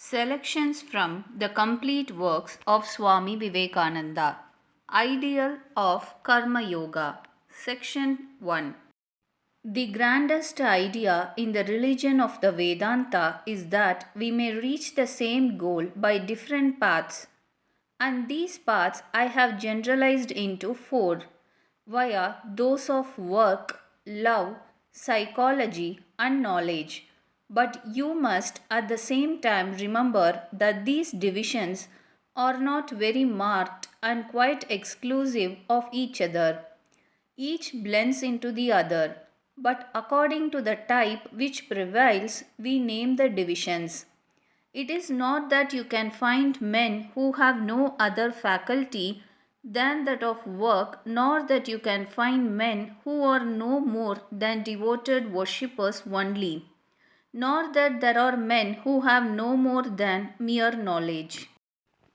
Selections from the complete works of Swami Vivekananda. Ideal of Karma Yoga. Section 1. The grandest idea in the religion of the Vedanta is that we may reach the same goal by different paths, and these paths I have generalized into four via those of work, love, psychology, and knowledge. But you must at the same time remember that these divisions are not very marked and quite exclusive of each other. Each blends into the other, but according to the type which prevails, we name the divisions. It is not that you can find men who have no other faculty than that of work, nor that you can find men who are no more than devoted worshippers only, nor that there are men who have no more than mere knowledge.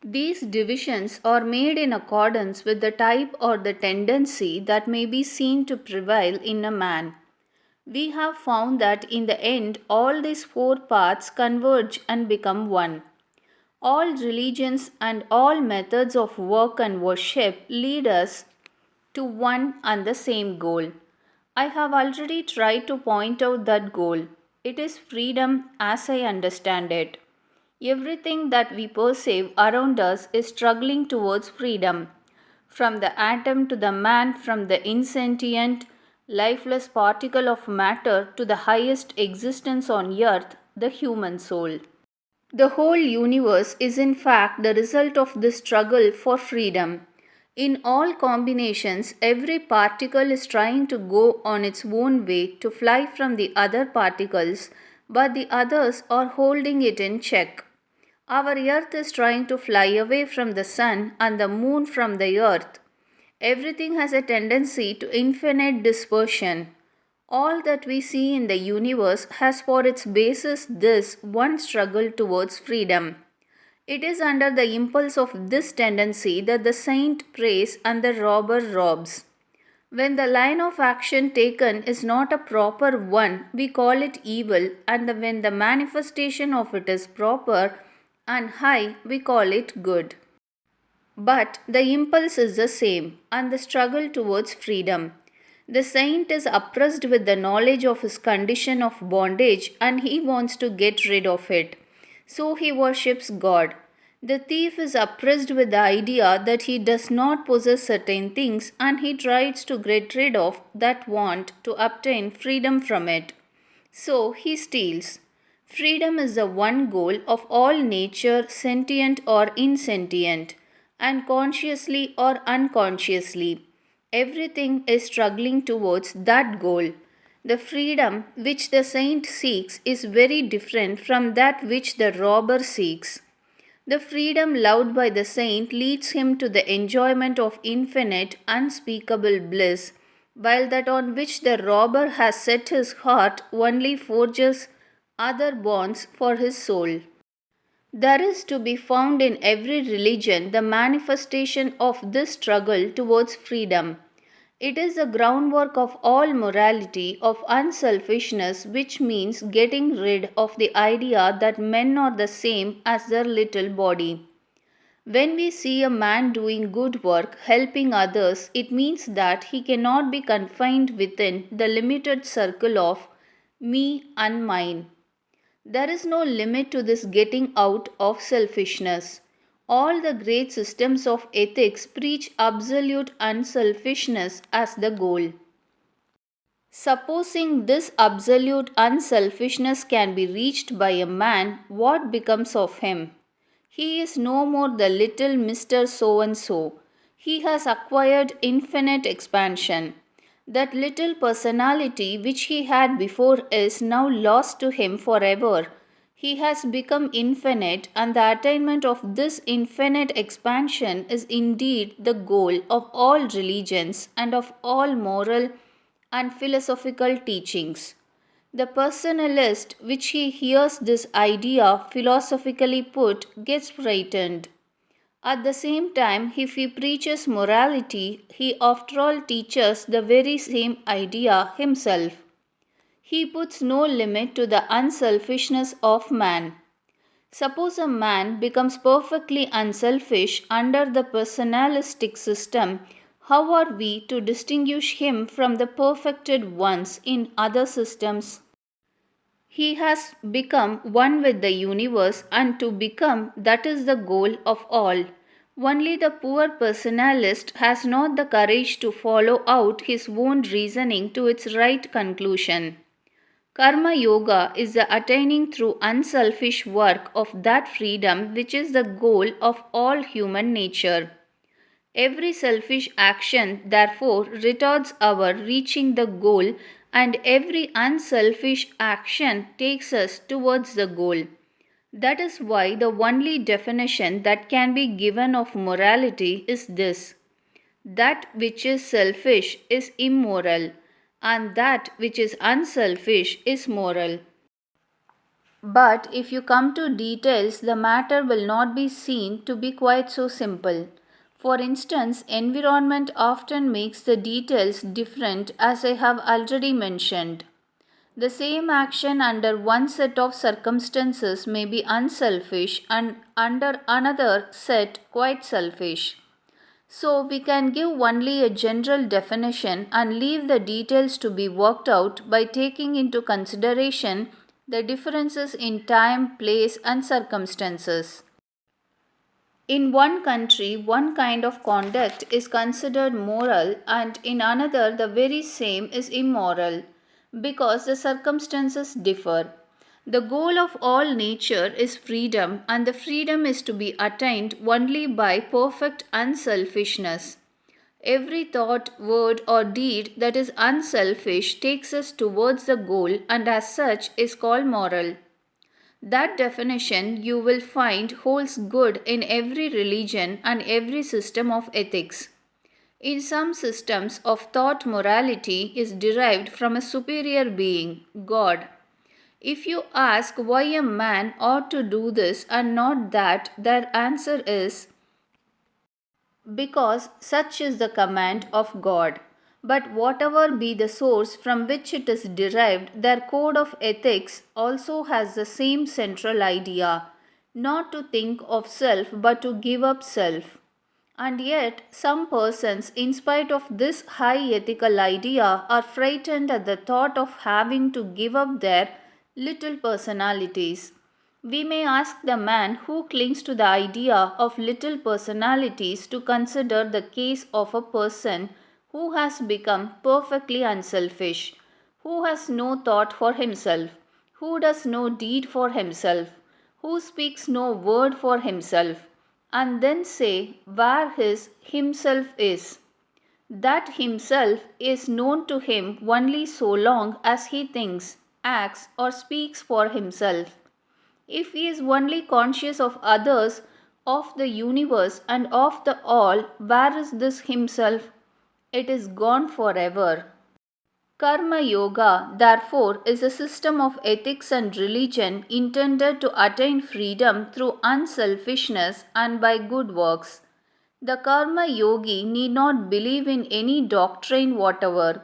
These divisions are made in accordance with the type or the tendency that may be seen to prevail in a man. We have found that in the end all these four paths converge and become one. All religions and all methods of work and worship lead us to one and the same goal. I have already tried to point out that goal. It is freedom as I understand it. Everything that we perceive around us is struggling towards freedom. From the atom to the man, from the insentient, lifeless particle of matter to the highest existence on earth, the human soul. The whole universe is in fact the result of this struggle for freedom. In all combinations, every particle is trying to go on its own way to fly from the other particles, but the others are holding it in check. Our earth is trying to fly away from the sun and the moon from the earth. Everything has a tendency to infinite dispersion. All that we see in the universe has for its basis this one struggle towards freedom. It is under the impulse of this tendency that the saint prays and the robber robs. When the line of action taken is not a proper one, we call it evil, and when the manifestation of it is proper and high, we call it good. But the impulse is the same, and the struggle towards freedom. The saint is oppressed with the knowledge of his condition of bondage and he wants to get rid of it. So he worships God. The thief is oppressed with the idea that he does not possess certain things and he tries to get rid of that want to obtain freedom from it. So he steals. Freedom is the one goal of all nature, sentient or insentient, and consciously or unconsciously. Everything is struggling towards that goal. The freedom which the saint seeks is very different from that which the robber seeks. The freedom loved by the saint leads him to the enjoyment of infinite, unspeakable bliss, while that on which the robber has set his heart only forges other bonds for his soul. There is to be found in every religion the manifestation of this struggle towards freedom. It is the groundwork of all morality, of unselfishness, which means getting rid of the idea that men are the same as their little body. When we see a man doing good work, helping others, it means that he cannot be confined within the limited circle of me and mine. There is no limit to this getting out of selfishness. All the great systems of ethics preach absolute unselfishness as the goal. Supposing this absolute unselfishness can be reached by a man, what becomes of him? He is no more the little Mr. So and so. He has acquired infinite expansion. That little personality which he had before is now lost to him forever. He has become infinite, and the attainment of this infinite expansion is indeed the goal of all religions and of all moral and philosophical teachings. The personalist, which he hears this idea philosophically put, gets frightened. At the same time, if he preaches morality, he after all teaches the very same idea himself. He puts no limit to the unselfishness of man. Suppose a man becomes perfectly unselfish under the personalistic system, how are we to distinguish him from the perfected ones in other systems? He has become one with the universe, and to become that is the goal of all. Only the poor personalist has not the courage to follow out his own reasoning to its right conclusion. Karma Yoga is the attaining through unselfish work of that freedom which is the goal of all human nature. Every selfish action, therefore, retards our reaching the goal, and every unselfish action takes us towards the goal. That is why the only definition that can be given of morality is this: that which is selfish is immoral, and that which is unselfish is moral. But if you come to details, the matter will not be seen to be quite so simple. For instance, environment often makes the details different, as I have already mentioned. The same action under one set of circumstances may be unselfish and under another set quite selfish. So we can give only a general definition and leave the details to be worked out by taking into consideration the differences in time, place, and circumstances. In one country, one kind of conduct is considered moral, and in another, the very same is immoral, because the circumstances differ. The goal of all nature is freedom, and the freedom is to be attained only by perfect unselfishness. Every thought, word, or deed that is unselfish takes us towards the goal, and as such is called moral. That definition you will find holds good in every religion and every system of ethics. In some systems of thought, morality is derived from a superior being, God. If you ask why a man ought to do this and not that, their answer is because such is the command of God. But whatever be the source from which it is derived, their code of ethics also has the same central idea: not to think of self but to give up self. And yet, some persons, in spite of this high ethical idea, are frightened at the thought of having to give up their little personalities. We may ask the man who clings to the idea of little personalities to consider the case of a person who has become perfectly unselfish, who has no thought for himself, who does no deed for himself, who speaks no word for himself, and then say where his himself is. That himself is known to him only so long as he thinks, acts, or speaks for himself. If he is only conscious of others, of the universe, and of the all, where is this himself? It is gone forever. Karma Yoga, therefore, is a system of ethics and religion intended to attain freedom through unselfishness and by good works. The Karma Yogi need not believe in any doctrine whatever.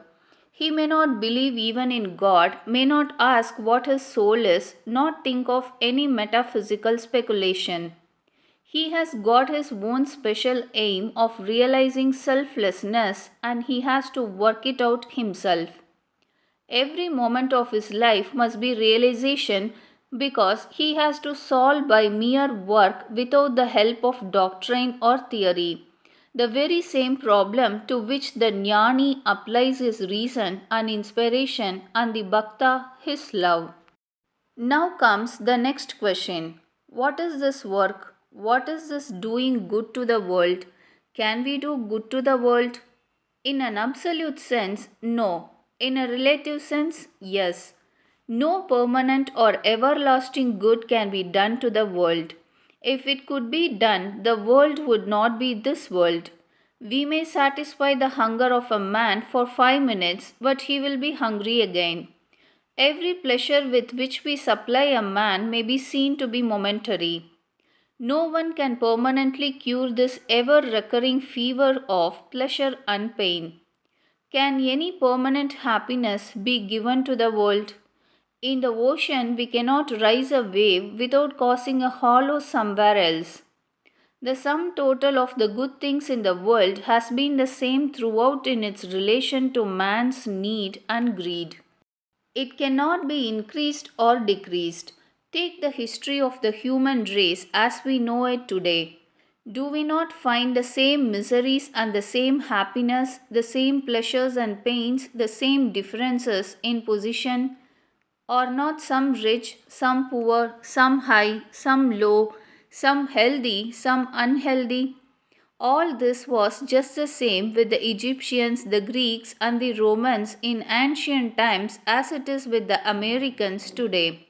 He may not believe even in God, may not ask what his soul is, not think of any metaphysical speculation. He has got his own special aim of realizing selflessness, and he has to work it out himself. Every moment of his life must be realization, because he has to solve by mere work without the help of doctrine or theory the very same problem to which the jnani applies his reason and inspiration and the bhakta his love. Now comes the next question: what is this work? What is this doing good to the world? Can we do good to the world? In an absolute sense, no. In a relative sense, yes. No permanent or everlasting good can be done to the world. If it could be done, the world would not be this world. We may satisfy the hunger of a man for 5 minutes, but he will be hungry again. Every pleasure with which we supply a man may be seen to be momentary. No one can permanently cure this ever recurring fever of pleasure and pain. Can any permanent happiness be given to the world? In the ocean, we cannot rise a wave without causing a hollow somewhere else. The sum total of the good things in the world has been the same throughout in its relation to man's need and greed. It cannot be increased or decreased. Take the history of the human race as we know it today. Do we not find the same miseries and the same happiness, the same pleasures and pains, the same differences in position? Or not some rich, some poor, some high, some low, some healthy, some unhealthy? All this was just the same with the Egyptians, the Greeks, and the Romans in ancient times as it is with the Americans today.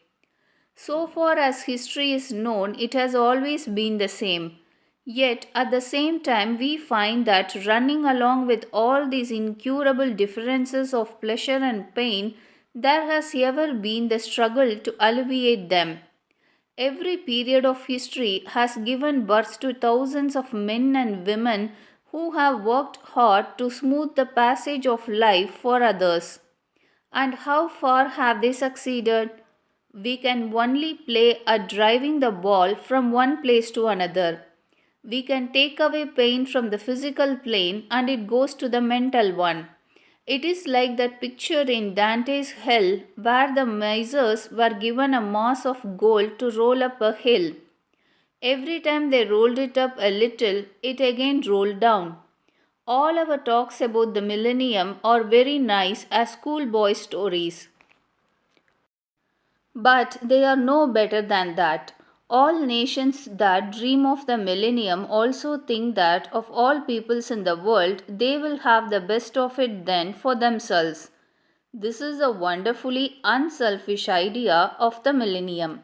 So far as history is known, it has always been the same. Yet, at the same time, we find that running along with all these incurable differences of pleasure and pain, there has ever been the struggle to alleviate them. Every period of history has given birth to thousands of men and women who have worked hard to smooth the passage of life for others. And how far have they succeeded? We can only play at driving the ball from one place to another. We can take away pain from the physical plane and it goes to the mental one. It is like that picture in Dante's Hell where the misers were given a mass of gold to roll up a hill. Every time they rolled it up a little, it again rolled down. All our talks about the millennium are very nice as schoolboy stories. But they are no better than that. All nations that dream of the millennium also think that of all peoples in the world, they will have the best of it then for themselves. This is a wonderfully unselfish idea of the millennium.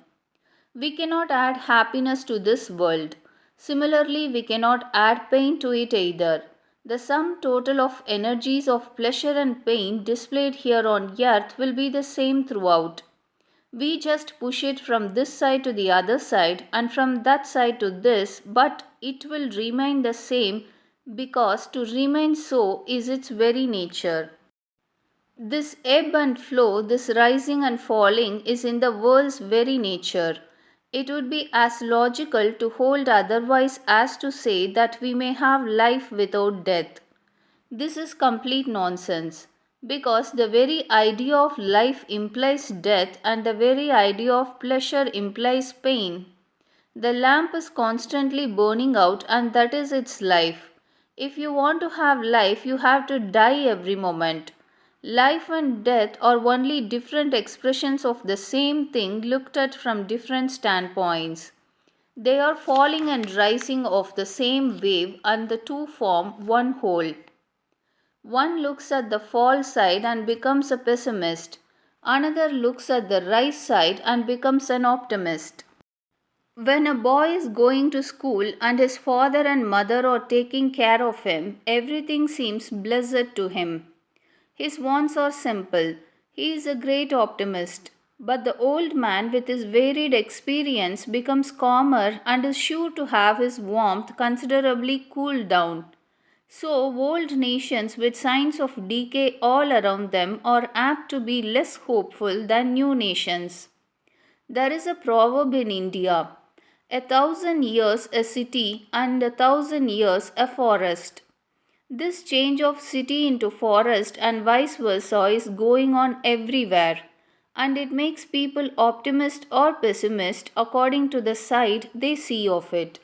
We cannot add happiness to this world. Similarly, we cannot add pain to it either. The sum total of energies of pleasure and pain displayed here on earth will be the same throughout. We just push it from this side to the other side and from that side to this, but it will remain the same because to remain so is its very nature. This ebb and flow, this rising and falling is in the world's very nature. It would be as logical to hold otherwise as to say that we may have life without death. This is complete nonsense because the very idea of life implies death and the very idea of pleasure implies pain. The lamp is constantly burning out and that is its life. If you want to have life, you have to die every moment. Life and death are only different expressions of the same thing looked at from different standpoints. They are falling and rising of the same wave and the two form one whole. One looks at the fall side and becomes a pessimist. Another looks at the rise side and becomes an optimist. When a boy is going to school and his father and mother are taking care of him, everything seems blessed to him. His wants are simple. He is a great optimist. But the old man with his varied experience becomes calmer and is sure to have his warmth considerably cooled down. So, old nations with signs of decay all around them are apt to be less hopeful than new nations. There is a proverb in India: 1,000 years a city and 1,000 years a forest. This change of city into forest and vice versa is going on everywhere, and it makes people optimist or pessimist according to the side they see of it.